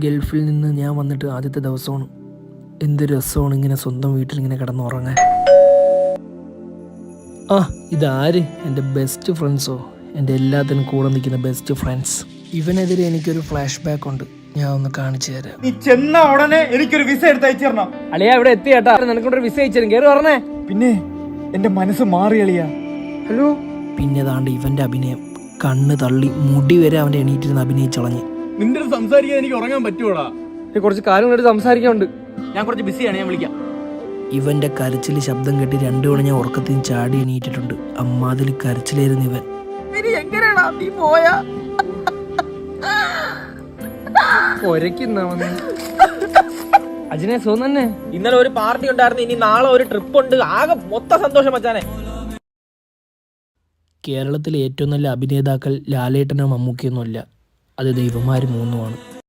ഗൾഫിൽ നിന്ന് ഞാൻ വന്നിട്ട് ആദ്യത്തെ ദിവസമാണ്. എന്ത് രസമാണ് ഇങ്ങനെ സ്വന്തം വീട്ടിലിങ്ങനെ കിടന്നുറങ്ങാൻ. ഇതാര്? എൻ്റെ ബെസ്റ്റ് ഫ്രണ്ട്സോ? എൻ്റെ എല്ലാത്തിനും കൂടെ നിൽക്കുന്ന ബെസ്റ്റ് ഫ്രണ്ട്സ്. ഇവനെതിരെ എനിക്കൊരു ഫ്ലാഷ് ബാക്ക് ഉണ്ട്, ഞാൻ ഒന്ന് കാണിച്ചു തരാം. നീ ചെന്ന ഉടനെ എനിക്കൊരു വിസ എടുത്ത് അയച്ചു തരണം. അളിയാ ഇവിടെ എത്തി കേട്ടാ, നിനക്കൊരു വിസ അയച്ചു കേറി പറഞ്ഞേ. പിന്നെ എന്റെ മനസ്സ് മാറി അളിയാ. ഹലോ. പിന്നെ താണ്ട് ഇവന്റെ അഭിനയം, കണ്ണ് തള്ളി മുടി വരെ അവന്റെ എണീറ്റിരുന്ന് അഭിനയിച്ചളഞ്ഞ്. നിന്റെ സംസാരിക്കാൻ എനിക്ക് ഉറങ്ങാൻ പറ്റൂടാ. കുറച്ച് കാലം സംസാരിക്കാനുണ്ട്. ഞാൻ കുറച്ച് ബിസിയാണ്, ഞാൻ വിളിക്കാം. ഇവന്റെ കരച്ചിൽ ശബ്ദം കേട്ട് 2 തവണ ഞാൻ ഉറക്കത്തിന് ചാടി എണീറ്റിട്ടുണ്ട്. അമ്മാതിൽ കരച്ചിലായിരുന്നു ഇവൻ. അജിനെ സോ തന്നെ. ഇന്നലെ ഒരു പാർട്ടി ഉണ്ടായിരുന്നു, ഇനി നാളെ ഒരു ട്രിപ്പ് ഉണ്ട്. ആകെ മൊത്തം സന്തോഷം മച്ചാനെ. കേരളത്തിലെ ഏറ്റവും നല്ല അഭിനേതാക്കൾ ലാലേട്ടനോ മമ്മൂക്കിയൊന്നുമല്ല, അത് ദൈവന്മാർ 3 ആണ്.